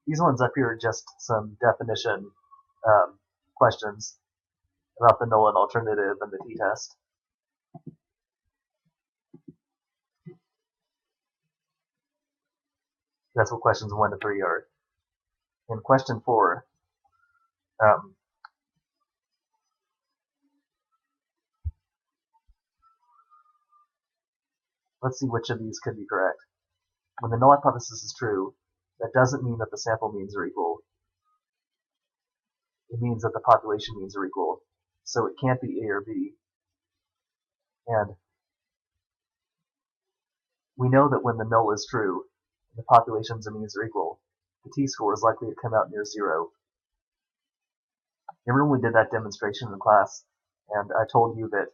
These ones up here are just some definition questions about the null and alternative and the t-test. That's what questions 1 to 3 are. In question 4, let's see which of these could be correct. When the null hypothesis is true, that doesn't mean that the sample means are equal. It means that the population means are equal. So it can't be A or B. And we know that when the null is true, and the populations and means are equal, the t-score is likely to come out near 0. Remember when we did that demonstration in class, and I told you that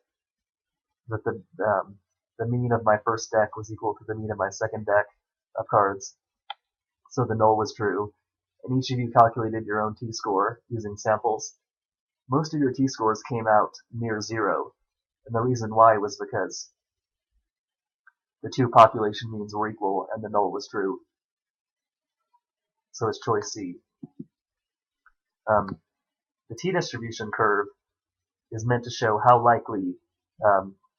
the mean of my first deck was equal to the mean of my second deck of cards. So the null was true. And each of you calculated your own t-score using samples. Most of your t-scores came out near 0. And the reason why was because the two population means were equal and the null was true. So it's choice C. The t-distribution curve is meant to show how likely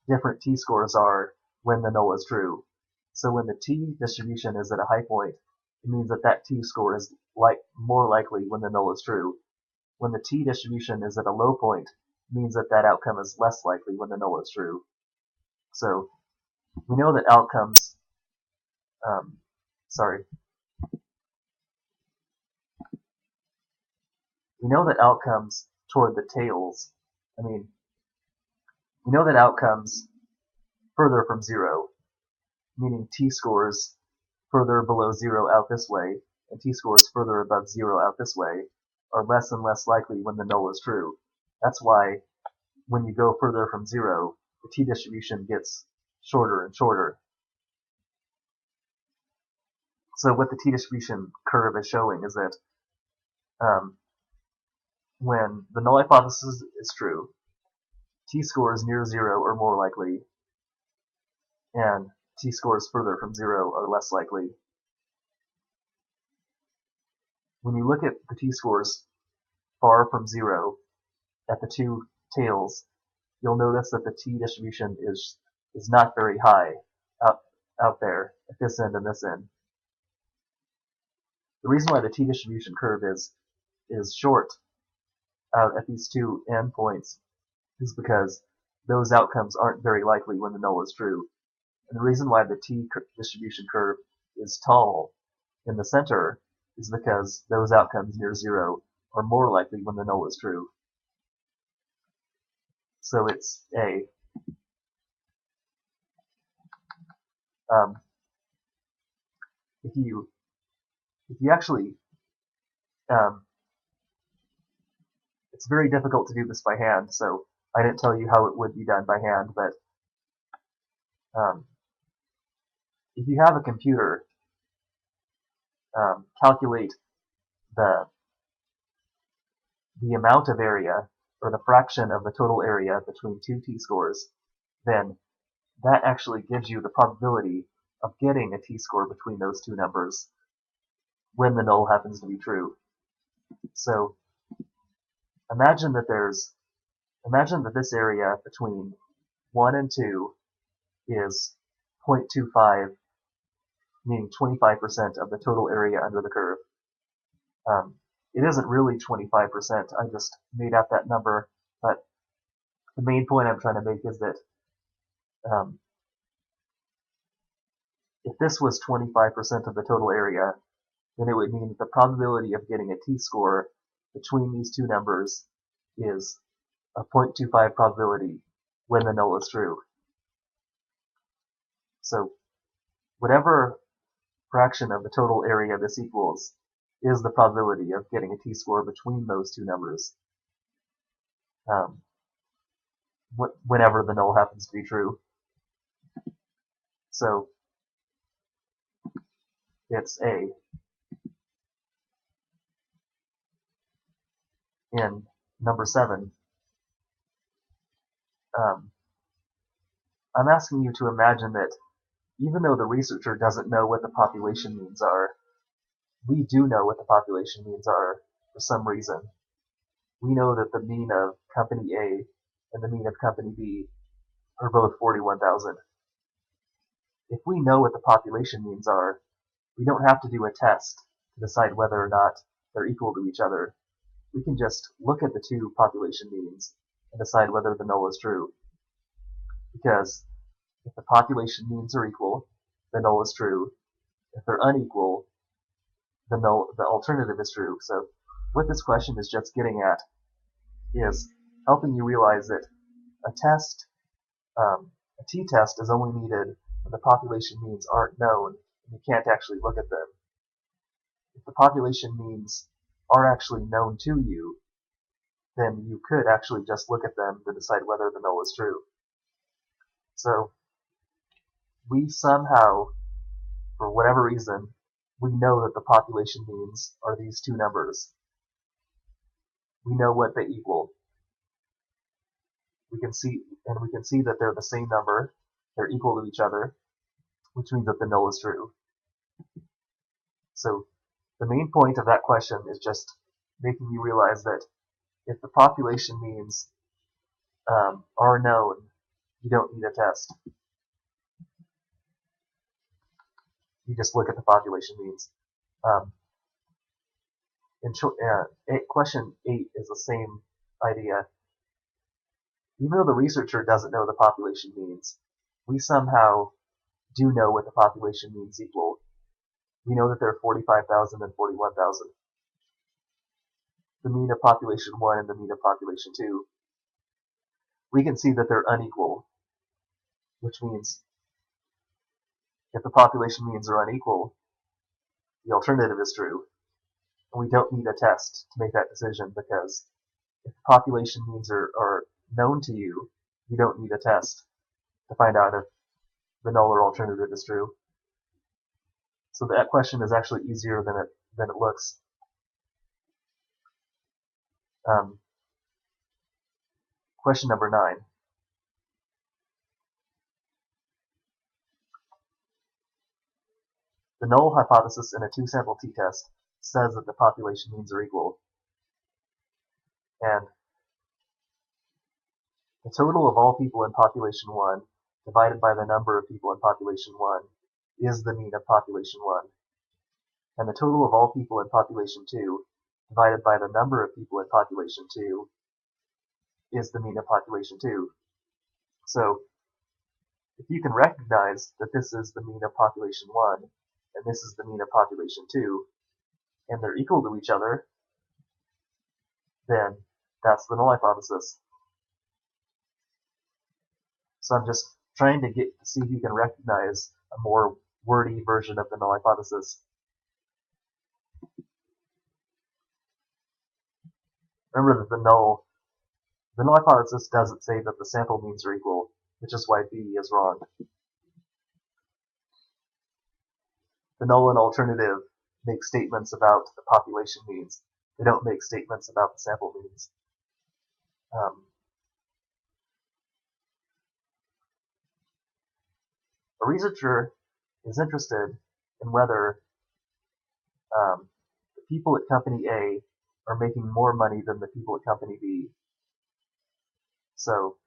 different t-scores are when the null is true. So when the t-distribution is at a high point, it means that that t-score is more likely when the null is true. When the t-distribution is at a low point, it means that that outcome is less likely when the null is true. So we know that outcomes, we know that outcomes toward the tails, we know that outcomes further from 0, meaning t-scores further below 0 out this way, and t-scores further above 0 out this way, are less and less likely when the null is true. That's why when you go further from 0, the t-distribution gets shorter and shorter. So what the t-distribution curve is showing is that when the null hypothesis is true, t-scores near 0 are more likely, and t-scores further from 0 are less likely. When you look at the t-scores far from 0 at the two tails, you'll notice that the t-distribution is not very high out there at this end and this end. The reason why the t-distribution curve is short out at these two endpoints is because those outcomes aren't very likely when the null is true. And the reason why the t-distribution curve is tall in the center is because those outcomes near 0 are more likely when the null is true. So it's A. If you actually, it's very difficult to do this by hand, so I didn't tell you how it would be done by hand, but if you have a computer, calculate the amount of area, or the fraction of the total area between two t-scores, then that actually gives you the probability of getting a t-score between those two numbers when the null happens to be true. So imagine that this area between 1 and 2 is 0.25, meaning 25% of the total area under the curve. It isn't really 25%, I just made up that number, but the main point I'm trying to make is that if this was 25% of the total area, then it would mean that the probability of getting a t-score between these two numbers is a 0.25 probability when the null is true. So whatever fraction of the total area this equals is the probability of getting a t-score between those two numbers whenever the null happens to be true. So it's A. In number 7, I'm asking you to imagine that even though the researcher doesn't know what the population means are, we do know what the population means are for some reason. We know that the mean of company A and the mean of company B are both 41,000. If we know what the population means are, we don't have to do a test to decide whether or not they're equal to each other. We can just look at the two population means and decide whether the null is true. Because if the population means are equal, the null is true. If they're unequal, the alternative is true. So what this question is just getting at is helping you realize that a t-test is only needed when the population means aren't known and you can't actually look at them. If the population means are actually known to you, then you could actually just look at them to decide whether the null is true. So we somehow, for whatever reason, we know that the population means are these two numbers. We know what they equal. We can see that they're the same number. They're equal to each other, which means that the null is true. So the main point of that question is just making you realize that if the population means are known, you don't need a test. You just look at the population means. Question 8 is the same idea. Even though the researcher doesn't know the population means, we somehow do know what the population means equal. We know that there are 45,000 and 41,000. The mean of population 1 and the mean of population 2. We can see that they're unequal, which means if the population means are unequal, the alternative is true. And we don't need a test to make that decision, because if the population means are known to you, you don't need a test to find out if the null or alternative is true. So that question is actually easier than it looks. Question number 9. The null hypothesis in a two-sample t-test says that the population means are equal. And the total of all people in population 1 divided by the number of people in population 1 is the mean of population 1. And the total of all people in population 2 divided by the number of people in population 2 is the mean of population 2. So if you can recognize that this is the mean of population 1 and this is the mean of population 2, and they're equal to each other, then that's the null hypothesis. So I'm just trying to see if you can recognize a more wordy version of the null hypothesis. Remember that the null hypothesis doesn't say that the sample means are equal, which is why B is wrong. The null and alternative make statements about the population means. They don't make statements about the sample means. A researcher is interested in whether the people at company A are making more money than the people at company B. So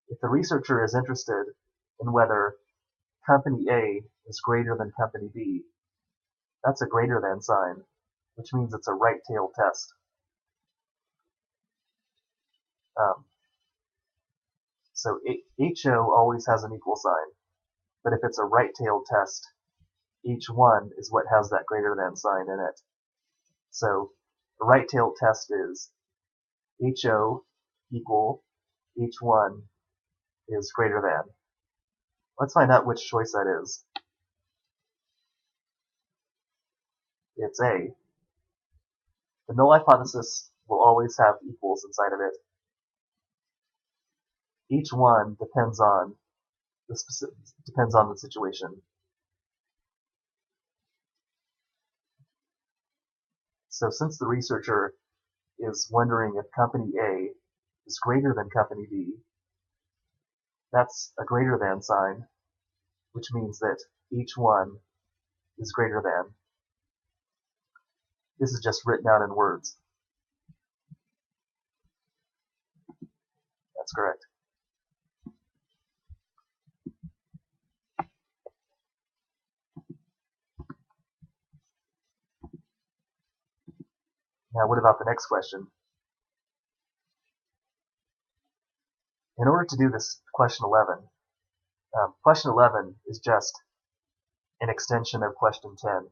if the researcher is interested in whether company A is greater than company B, that's a greater than sign, which means it's a right-tailed test. So HO always has an equal sign, but if it's a right-tailed test, H1 is what has that greater than sign in it. So the right-tailed test is HO equal H1 is greater than. Let's find out which choice that is. It's A. The null hypothesis will always have equals inside of it. Each one depends on the situation. So since the researcher is wondering if company A is greater than company B, that's a greater than sign, which means that each one is greater than. This is just written out in words. That's correct. Now, what about the next question? In order to do this question 11 is just an extension of question 10.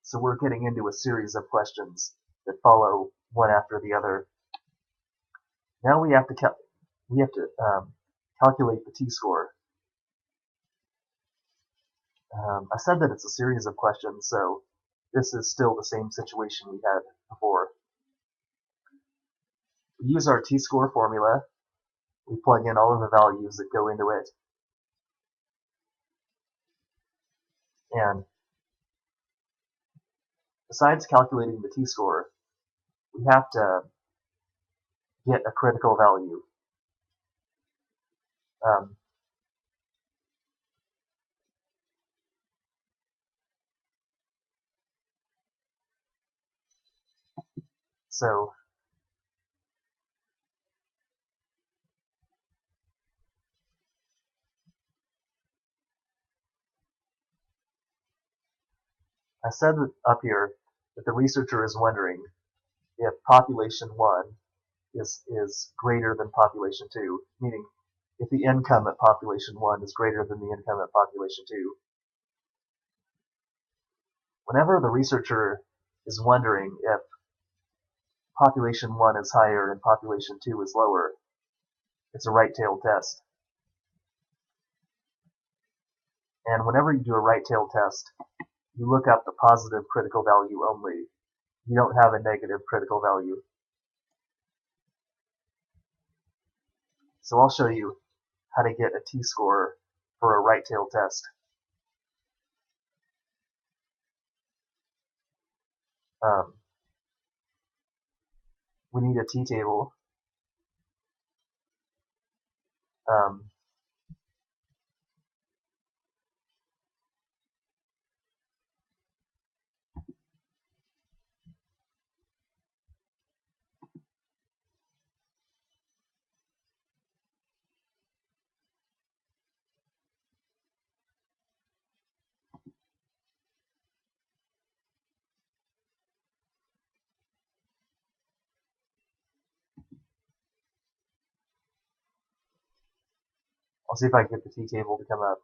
So we're getting into a series of questions that follow one after the other. Now we have to calculate the t-score. I said that it's a series of questions, so this is still the same situation we had before. We use our t-score formula. We plug in all of the values that go into it. And besides calculating the t-score, we have to get a critical value. So I said up here that the researcher is wondering if population 1 is greater than population 2, meaning if the income at population 1 is greater than the income at population 2. Whenever the researcher is wondering if population 1 is higher and population 2 is lower, it's a right-tailed test. And whenever you do a right-tailed test, you look up the positive critical value only. You don't have a negative critical value. So I'll show you how to get a t-score for a right-tailed test. We need a t-table. I'll see if I can get the t-table to come up.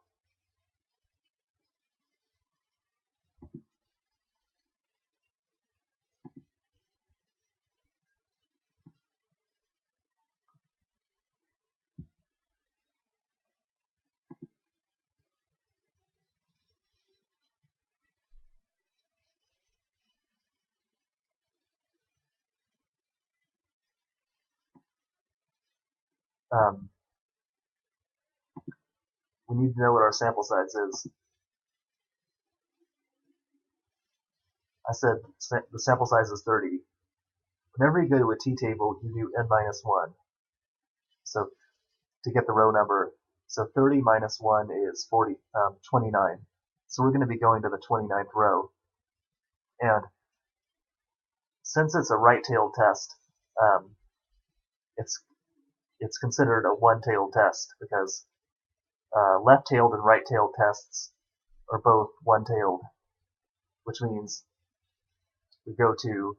We need to know what our sample size is. I said the sample size is 30. Whenever you go to a t-table, you do n minus 1. So to get the row number, so 30 minus 1 is 29. So we're going to be going to the 29th row. And since it's a right-tailed test, it's considered a one-tailed test because left-tailed and right-tailed tests are both one-tailed, which means we go to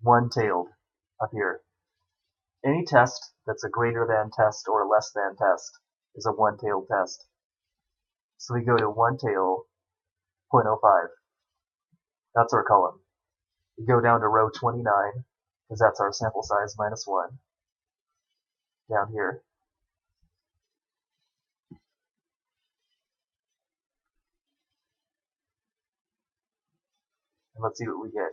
one-tailed up here. Any test that's a greater than test or a less than test is a one-tailed test. So we go to one-tail 0.05. That's our column. We go down to row 29, because that's our sample size minus 1, down here. And let's see what we get.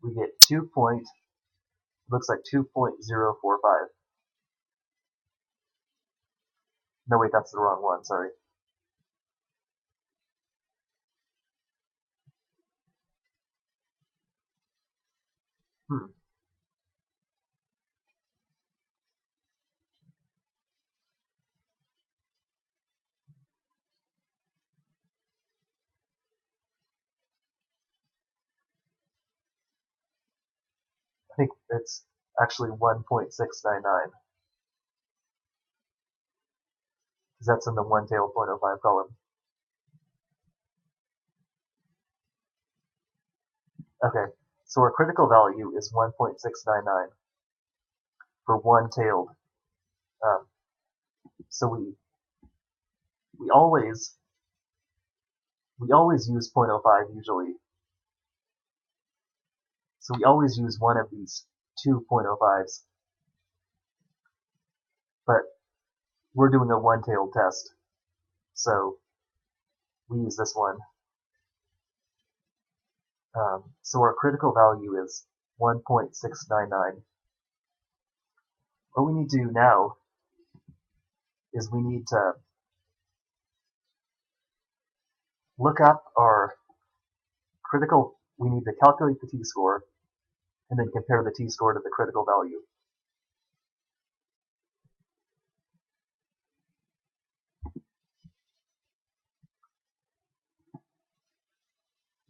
We get looks like 2.045. No, wait, that's the wrong one, sorry. think it's actually 1.699, because that's in the one-tailed 0.05 column. Okay, so our critical value is 1.699 for one-tailed. So we always use 0.05 usually. So we always use one of these two 0.05s. But we're doing a one-tailed test, so we use this one. So our critical value is 1.699. What we need to do now is we need to look up our critical, we need to calculate the t-score and then compare the t-score to the critical value.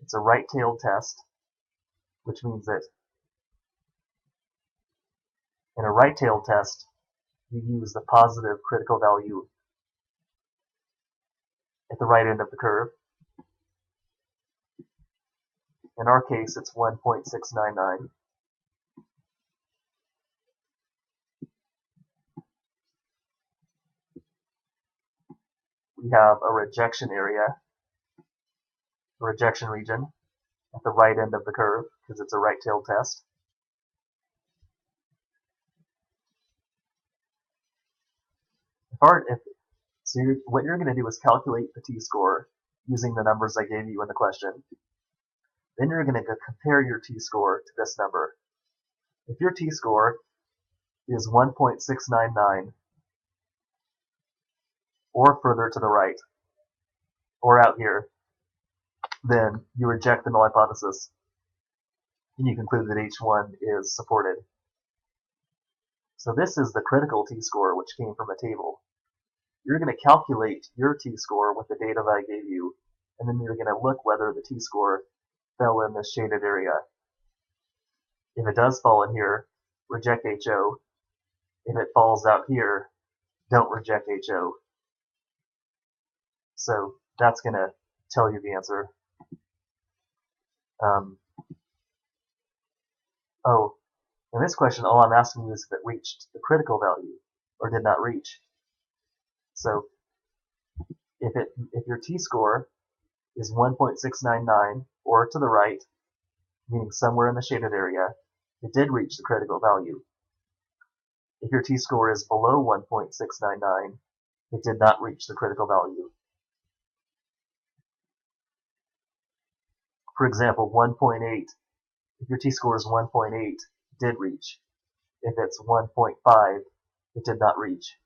It's a right-tailed test, which means that in a right-tailed test, you use the positive critical value at the right end of the curve. In our case, it's 1.699. We have a rejection area, a rejection region, at the right end of the curve, because it's a right-tailed test. So what you're going to do is calculate the t-score using the numbers I gave you in the question. Then you're going to compare your t-score to this number. If your t-score is 1.699 or further to the right, or out here, then you reject the null hypothesis and you conclude that H1 is supported. So this is the critical t-score, which came from a table. You're going to calculate your t-score with the data that I gave you, and then you're going to look whether the t-score fell in this shaded area. If it does fall in here, reject HO. If it falls out here, don't reject HO. So that's going to tell you the answer. In this question, all I'm asking you is if it reached the critical value or did not reach. So if your t-score is 1.699 or to the right, meaning somewhere in the shaded area, it did reach the critical value. If your t-score is below 1.699, it did not reach the critical value. For example, 1.8, if your t-score is 1.8, it did reach. If it's 1.5, it did not reach.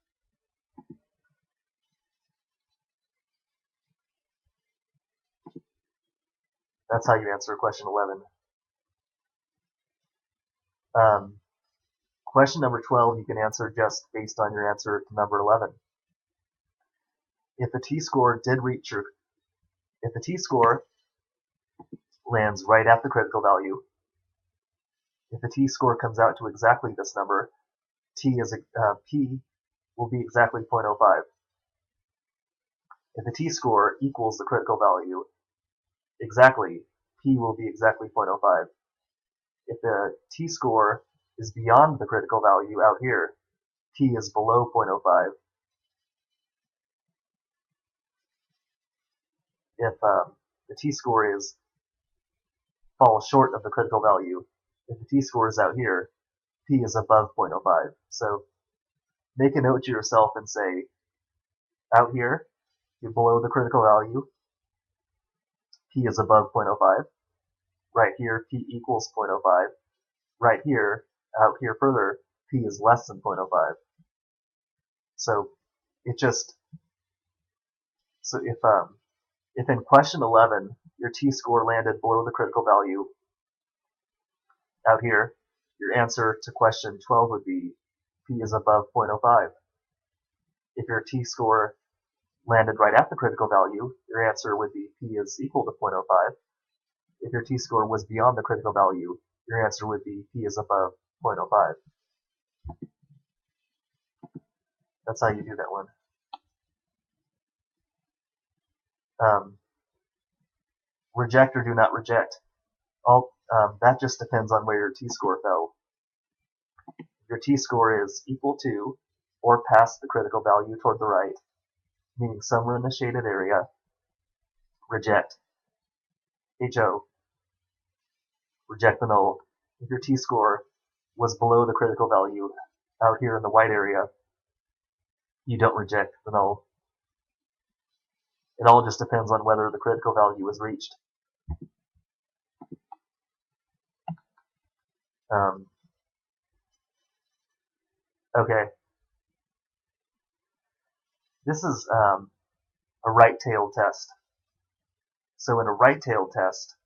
That's how you answer question 11. Question number 12 you can answer just based on your answer to number 11. If the t-score did reach if the t-score lands right at the critical value, if the t-score comes out to exactly this number, p will be exactly 0.05. If the t-score equals the critical value exactly, p will be exactly 0.05. If the t-score is beyond the critical value out here, p is below 0.05. If the t-score falls short of the critical value, if the t-score is out here, p is above 0.05. So make a note to yourself and say, out here, you're below the critical value, p is above 0.05. Right here, p equals 0.05. Right here, out here further, p is less than 0.05. So if in question 11 your t-score landed below the critical value out here, your answer to question 12 would be p is above 0.05. If your t-score landed right at the critical value, your answer would be p is equal to 0.05. If your t-score was beyond the critical value, your answer would be p is above 0.05. That's how you do that one. Reject or do not reject. That just depends on where your t-score fell. If your t-score is equal to or past the critical value toward the right, meaning somewhere in the shaded area, reject. HO, reject the null. If your t-score was below the critical value out here in the white area, you don't reject the null. It all just depends on whether the critical value is reached. Okay. This is a right-tailed test. So in a right-tailed test,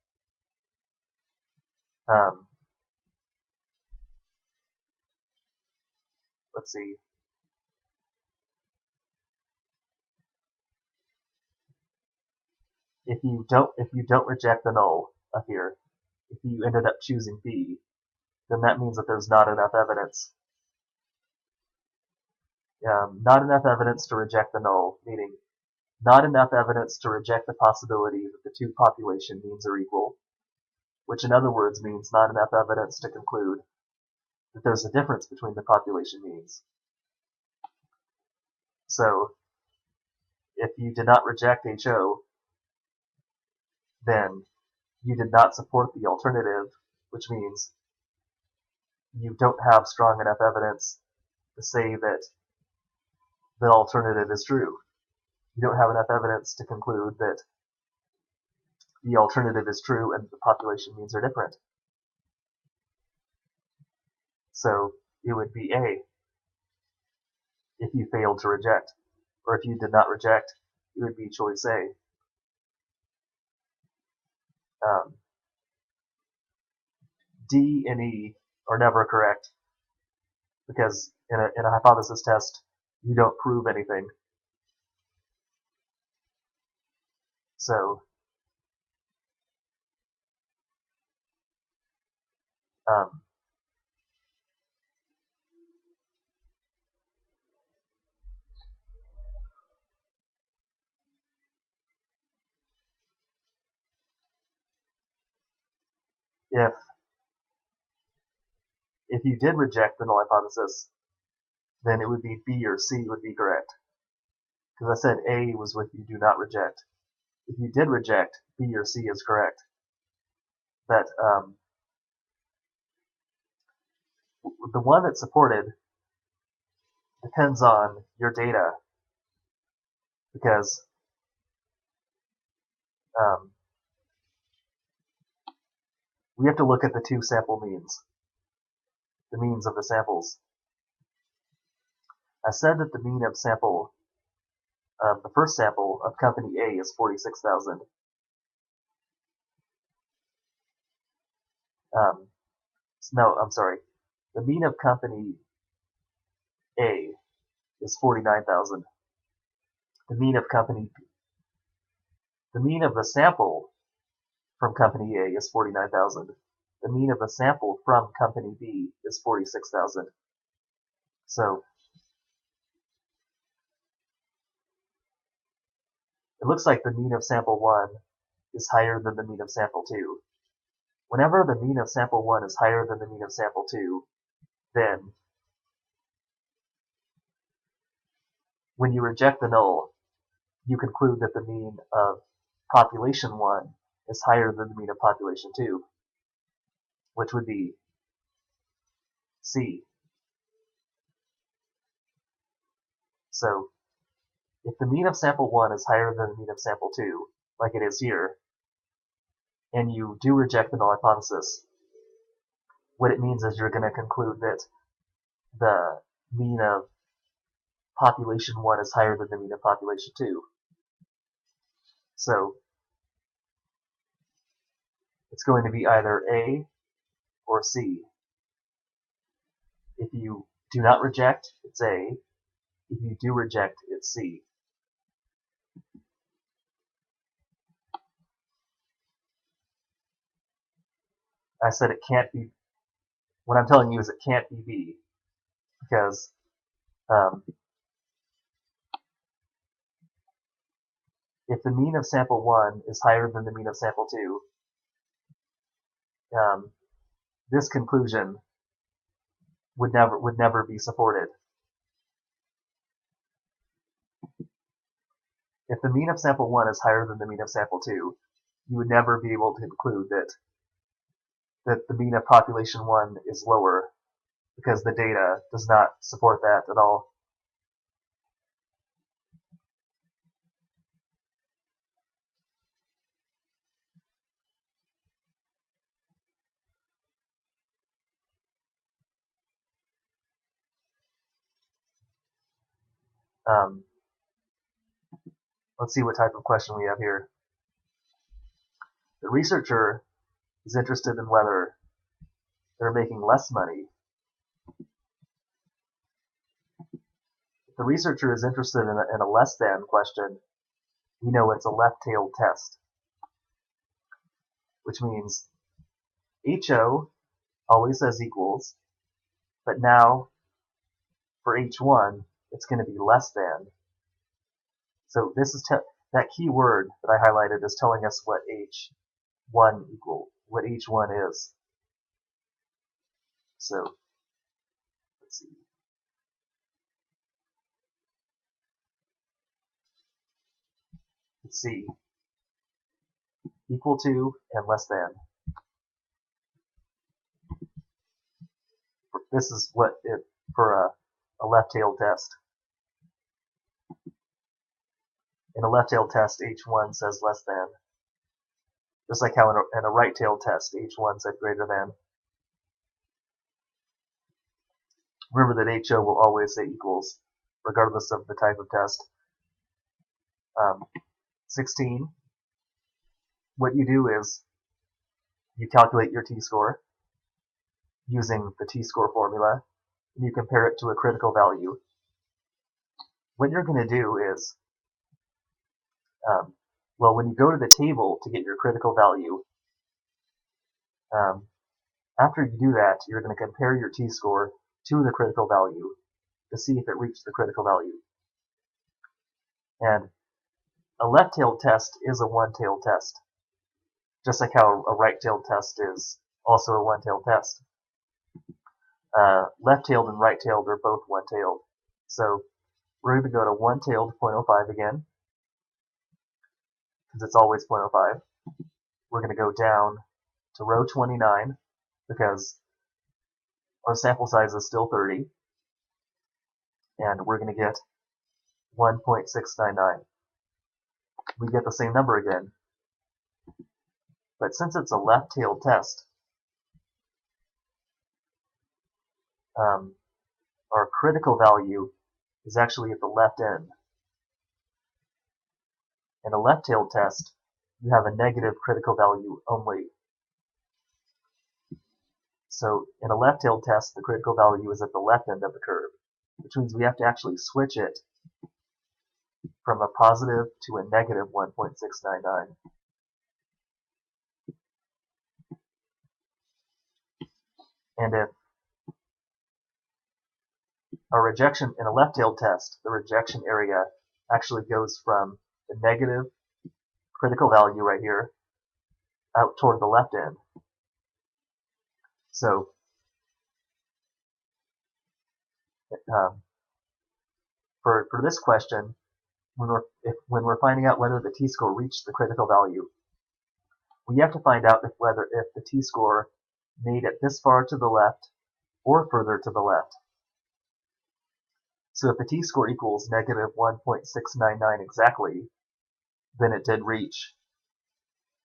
let's see. If you don't reject the null up here, if you ended up choosing B, then that means that there's not enough evidence. Not enough evidence to reject the null, meaning not enough evidence to reject the possibility that the two population means are equal, which in other words means not enough evidence to conclude that there's a difference between the population means. So if you did not reject HO, then you did not support the alternative, which means you don't have strong enough evidence to say that the alternative is true. You don't have enough evidence to conclude that the alternative is true and the population means are different. So it would be A if you failed to reject, or if you did not reject, it would be choice A. D and E are never correct because in a hypothesis test, you don't prove anything. So if you did reject the null hypothesis, then it would be B or C would be correct. Because I said A was what you do not reject. If you did reject, B or C is correct. That the one that's supported depends on your data, because we have to look at the two sample means, the means of the samples. I said that the mean of sample, the first sample of company A is 46,000. No, I'm sorry. The mean of company A is 49,000. The mean of the sample from company A is 49,000. The mean of the sample from company B is 46,000. So it looks like the mean of sample 1 is higher than the mean of sample 2. Whenever the mean of sample 1 is higher than the mean of sample 2, then when you reject the null, you conclude that the mean of population 1 is higher than the mean of population 2, which would be C. So if the mean of sample 1 is higher than the mean of sample 2, like it is here, and you do reject the null hypothesis, what it means is you're going to conclude that the mean of population 1 is higher than the mean of population 2. So it's going to be either A or C. If you do not reject, it's A. If you do reject, it's C. I said it can't be what I'm telling you is it can't be B, because if the mean of sample 1 is higher than the mean of sample 2, this conclusion would never be supported. If the mean of sample 1 is higher than the mean of sample 2, you would never be able to conclude that the mean of population 1 is lower, because the data does not support that at all. Let's see what type of question we have here. The researcher is interested in whether they're making less money. If the researcher is interested in a less than question, we know it's a left-tailed test, which means HO always says equals, but now for H1, it's going to be less than. So this is that key word that I highlighted is telling us what H1 what H1 is. So let's see. Let's see. Equal to and less than. This is what it for a left-tailed test. In a left-tailed test, H1 says less than. Just like how in a right-tailed test, H1 said greater than. Remember that HO will always say equals, regardless of the type of test. 16. What you do is you calculate your t-score using the t-score formula, and you compare it to a critical value. What you're going to do is, well, when you go to the table to get your critical value, after you do that, you're going to compare your t-score to the critical value to see if it reached the critical value. And a left-tailed test is a one-tailed test, just like how a right-tailed test is also a one-tailed test. Left-tailed and right-tailed are both one-tailed. So we're going to go to one-tailed 0.05 again, because it's always 0.05. We're going to go down to row 29, because our sample size is still 30, and we're going to get 1.699. We get the same number again. But since it's a left-tailed test, our critical value is actually at the left end. In a left-tailed test, you have a negative critical value only. So in a left-tailed test, the critical value is at the left end of the curve, which means we have to actually switch it from a positive to a negative 1.699. And if a rejection in a left-tailed test, the rejection area actually goes from the negative critical value right here out toward the left end. So for this question, when we're finding out whether the t-score reached the critical value, we have to find out if the t-score made it this far to the left or further to the left. So if the t-score equals negative 1.699 exactly, then it did reach.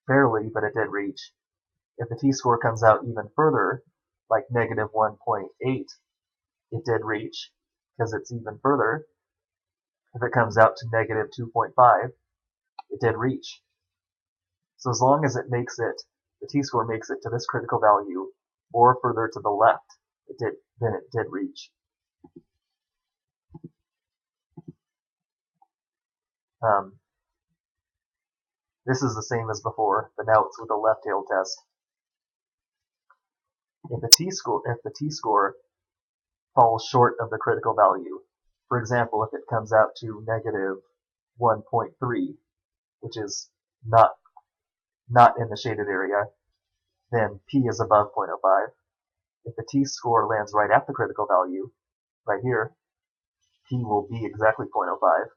Barely, but it did reach. If the t-score comes out even further, like negative 1.8, it did reach, because it's even further. If it comes out to negative 2.5, it did reach. So as long as it makes it, the t-score makes it to this critical value, or further to the left, then it did reach. This is the same as before, but now it's with a left-tailed test. if the t-score falls short of the critical value, for example, if it comes out to negative 1.3, which is not in the shaded area, then p is above 0.05. If the t-score lands right at the critical value, right here, p will be exactly 0.05.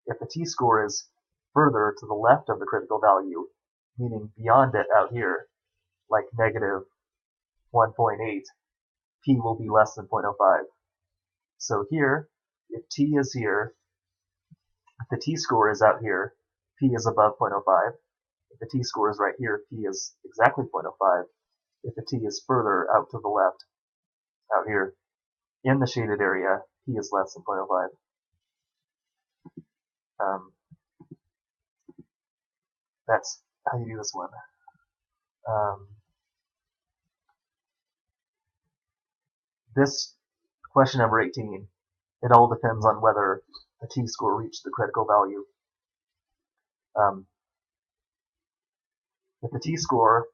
If the t-score is further to the left of the critical value, meaning beyond it out here, like negative 1.8, p will be less than 0.05. So here, if t is here, if the t-score is out here, p is above 0.05. If the t-score is right here, p is exactly 0.05. If the t is further out to the left, out here, in the shaded area, p is less than 0.05. That's how you do this one. This question number 18, it all depends on whether the t-score reached the critical value. If the t-score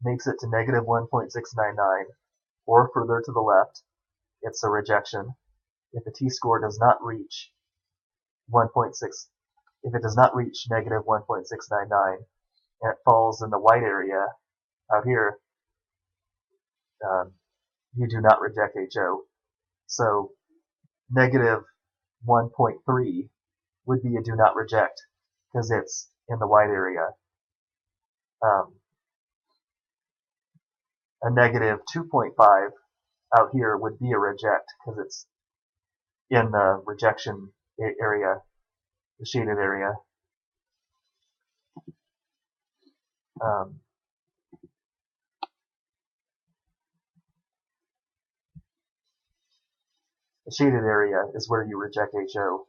makes it to negative 1.699 or further to the left, it's a rejection. If the t-score does not reach 1.6, if it does not reach negative 1.699 and it falls in the white area out here, you do not reject HO. So negative 1.3 would be a do not reject because it's in the white area. A negative 2.5 out here would be a reject because it's in the rejection area, the shaded area. The shaded area is where you reject HO.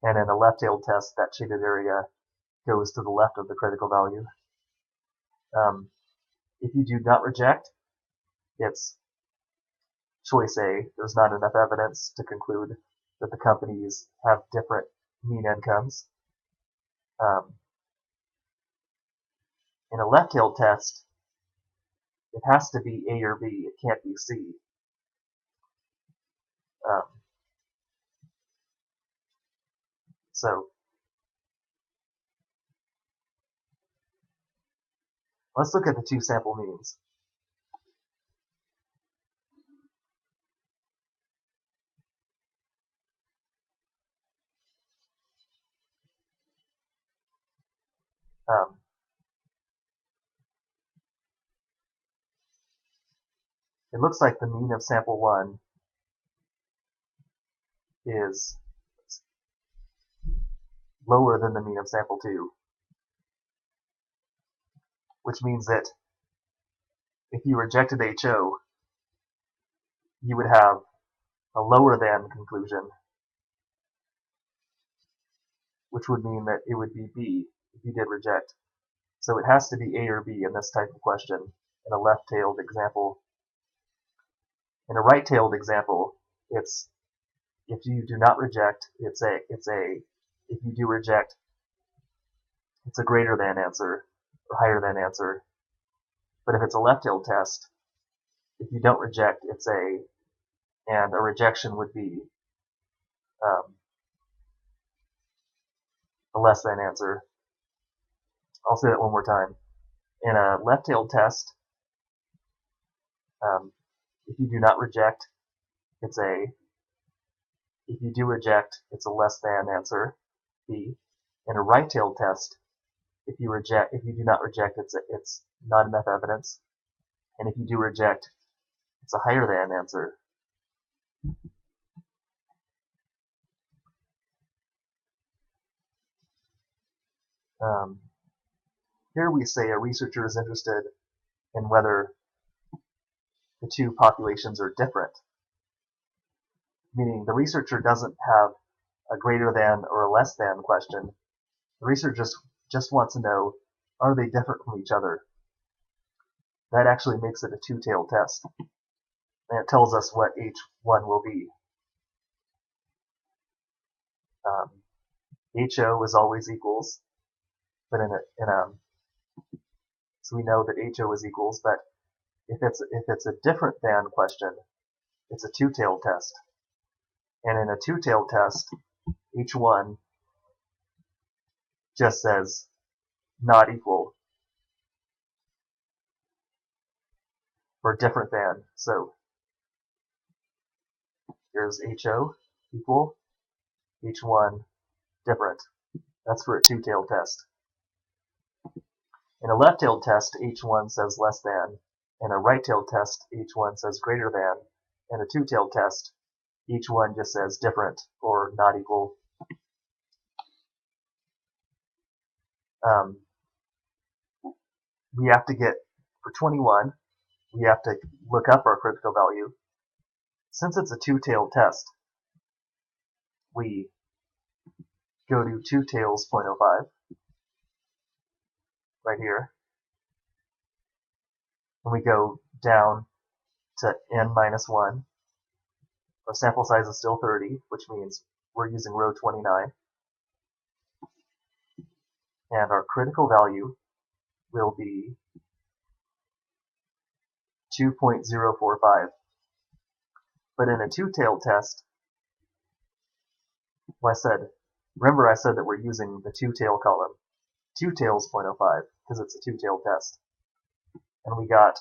And in a left-tailed test, that shaded area goes to the left of the critical value. If you do not reject, it's choice A. There's not enough evidence to conclude that the companies have different mean incomes. In a left-tailed test, it has to be A or B. It can't be C. So let's look at the two sample means. It looks like the mean of sample 1 is lower than the mean of sample 2, which means that if you rejected HO, you would have a lower than conclusion, which would mean that it would be B if you did reject. So it has to be A or B in this type of question in a left-tailed example. In a right-tailed example, it's if you do not reject, it's A. If you do reject, it's a greater than answer or higher than answer. But if it's a left-tailed test, if you don't reject, it's A, and a rejection would be a less than answer. I'll say that one more time. In a left-tailed test, if you do not reject, it's A. If you do reject, it's a less than answer, B. In a right-tailed test, if you do not reject, it's not enough evidence. And if you do reject, it's a higher than answer. Here we say a researcher is interested in whether the two populations are different, meaning the researcher doesn't have a greater than or a less than question. The researcher just wants to know, are they different from each other? That actually makes it a two-tailed test, and it tells us what H1 will be. HO is always equals, but so we know that HO is equals, but If it's a different than question, it's a two-tailed test. And in a two-tailed test, each one just says not equal or different than. So here's HO equal, H1 different. That's for a two-tailed test. In a left-tailed test, H1 says less than. In a right-tailed test, H1 says greater than. In a two-tailed test, each one just says different or not equal. We have to get, for 21, we have to look up our critical value. Since it's a two-tailed test, we go to 2 tails 0.05 right here, and we go down to n minus 1. Our sample size is still 30, which means we're using row 29. And our critical value will be 2.045. But in a two-tailed test, remember I said that we're using the two-tail column. 2 tails 0.05, because it's a two-tailed test. And we got,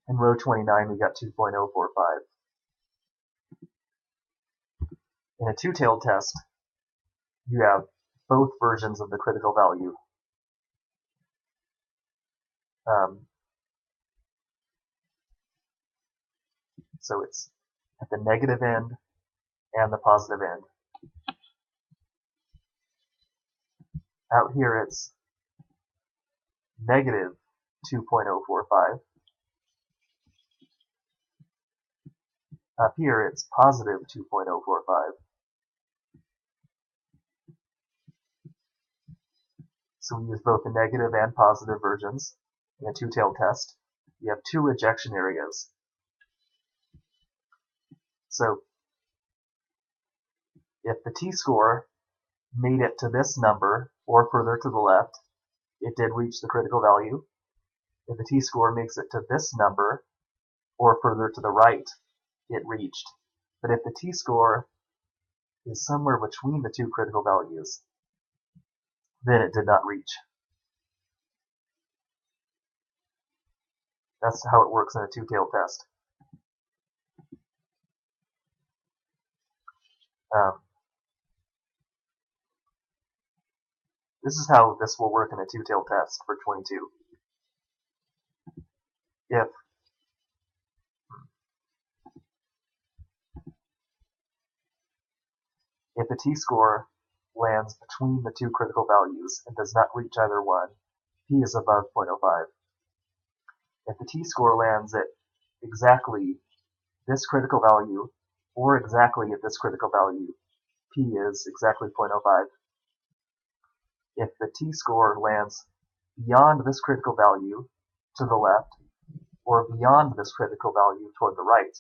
in row 29, we got 2.045. In a two-tailed test, you have both versions of the critical value. So it's at the negative end and the positive end. Out here it's negative 2.045. Up here it's positive 2.045. So we use both the negative and positive versions in a two-tailed test. You have 2 rejection areas. So if the t-score made it to this number or further to the left, it did reach the critical value. If the t-score makes it to this number or further to the right, it reached. But if the t-score is somewhere between the 2 critical values, then it did not reach. That's how it works in a two-tailed test. This is how this will work in a two-tailed test for 22. If the t-score lands between the 2 critical values and does not reach either one, p is above 0.05. If the t-score lands at exactly this critical value or exactly at this critical value, p is exactly 0.05. If the t-score lands beyond this critical value to the left or beyond this critical value toward the right,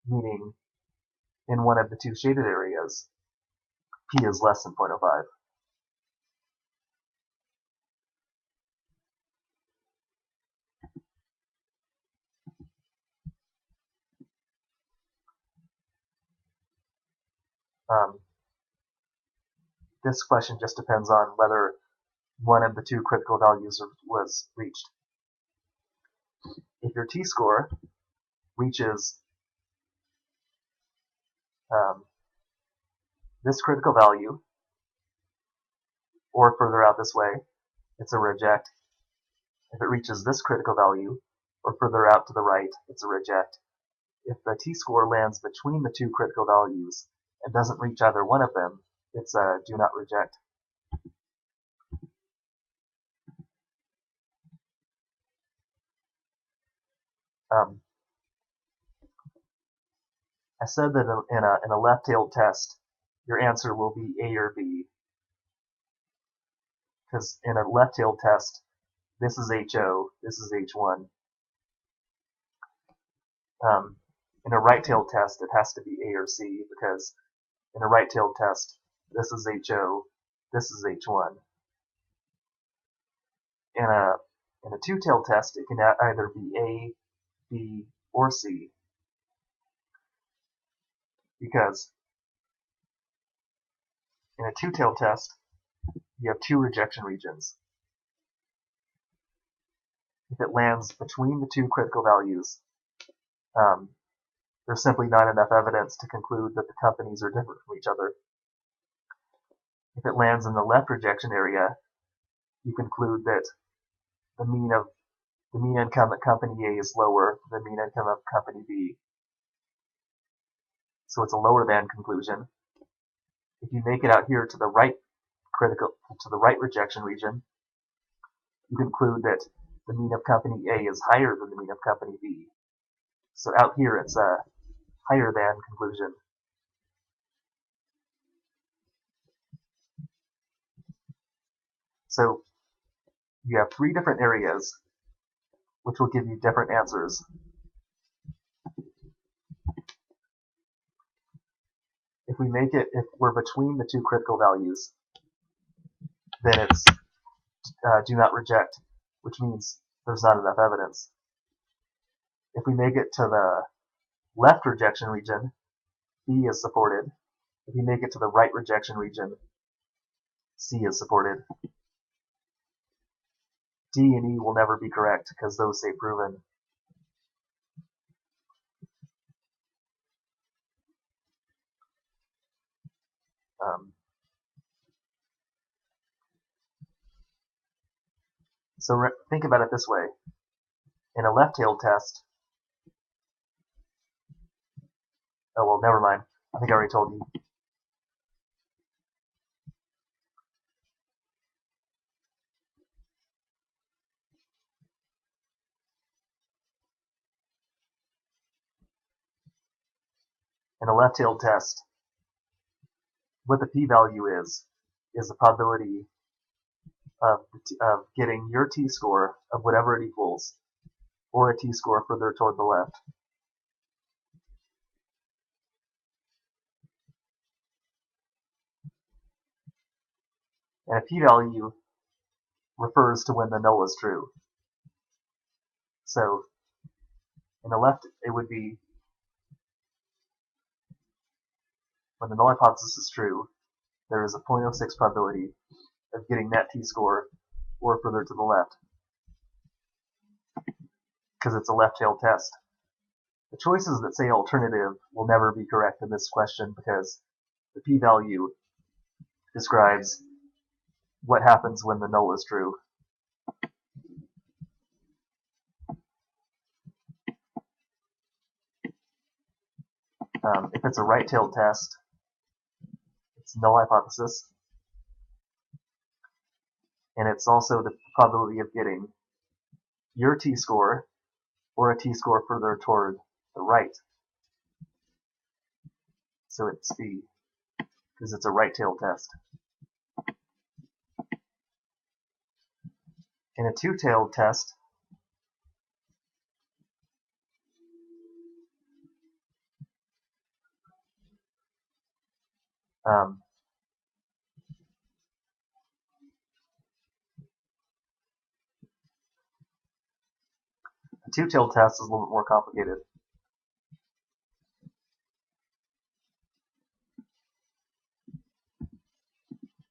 meaning in one of the 2 shaded areas, p is less than 0.05. This question just depends on whether one of the 2 critical values was reached. If your t-score reaches this critical value or further out this way, it's a reject. If it reaches this critical value or further out to the right, it's a reject. If the t-score lands between the 2 critical values and doesn't reach either one of them, it's a do not reject. I said that in a left-tailed test, your answer will be A or B. Because in a left-tailed test, this is HO, this is H1. In a right-tailed test, it has to be A or C, because in a right-tailed test, this is HO, this is H1. In a In a two-tailed test, it can either be A, B, or C, because in a two-tailed test, you have two rejection regions. If it lands between the two critical values, there's simply not enough evidence to conclude that the companies are different from each other. If it lands in the left rejection area, you conclude that the mean income at company A is lower than the mean income of company B. So it's a lower than conclusion. If you make it out here to the right rejection region, you conclude that the mean of company A is higher than the mean of company B. So out here it's a higher than conclusion. So you have three different areas which will give you different answers. If we're between the two critical values, then it's do not reject, which means there's not enough evidence. If we make it to the left rejection region, B is supported. If you make it to the right rejection region, C is supported. D and E will never be correct because those say proven. So think about it this way. In a left-tailed test, oh well, never mind. I think I already told you. In a left-tailed test, what the p-value is the probability of getting your t-score of whatever it equals, or a t-score further toward the left. And a p-value refers to when the null is true. So in the left, it would be when the null hypothesis is true, there is a 0.06 probability of getting that t-score or further to the left, because it's a left-tailed test. The choices that say alternative will never be correct in this question because the p-value describes what happens when the null is true. If it's a right-tailed test, it's null hypothesis, and it's also the probability of getting your t-score or a t-score further toward the right. So it's B, because it's a right-tailed test. In a two-tailed test, a two-tailed test is a little bit more complicated.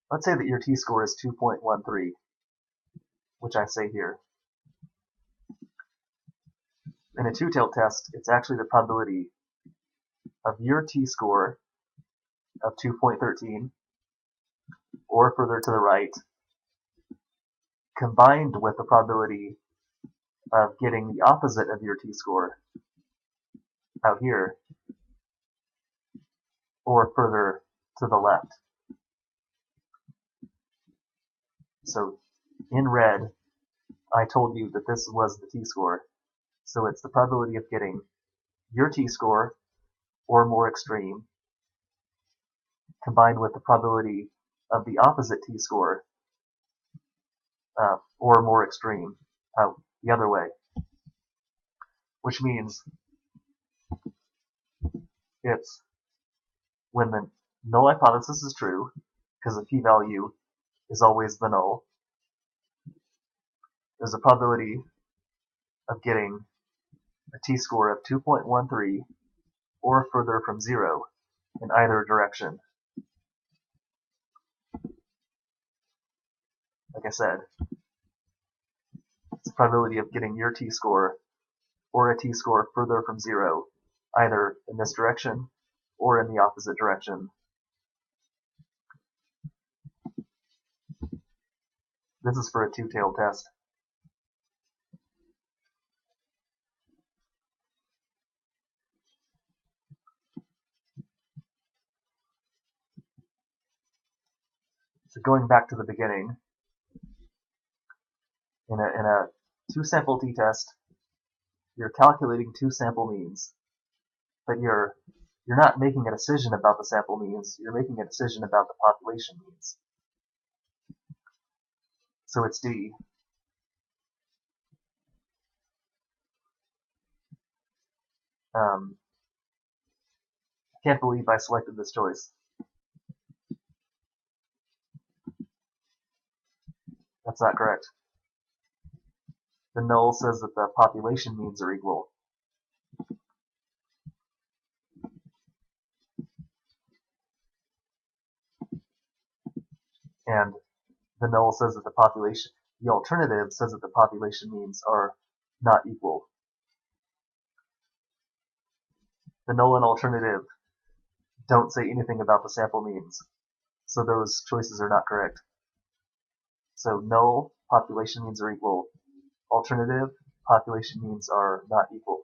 Let's say that your t-score is 2.13, which I say here. In a two-tailed test, it's actually the probability of your t-score of 2.13 or further to the right, combined with the probability of getting the opposite of your t-score out here, or further to the left. So in red, I told you that this was the t-score. So it's the probability of getting your t-score or more extreme, combined with the probability of the opposite t-score or more extreme out the other way. Which means it's when the null hypothesis is true, because the p-value is always the null, there's a probability of getting a t-score of 2.13 or further from 0 in either direction. Like I said, it's a probability of getting your t-score or a t-score further from 0, either in this direction or in the opposite direction. This is for a two-tailed test. So going back to the beginning, in a two-sample t-test, you're calculating two sample means, but you're not making a decision about the sample means, you're making a decision about the population means. So it's D. I can't believe I selected this choice. That's not correct. The null says that the population means are equal. And the null says that the alternative says that the population means are not equal. The null and alternative don't say anything about the sample means, so those choices are not correct. So null, population means are equal. Alternative, population means are not equal.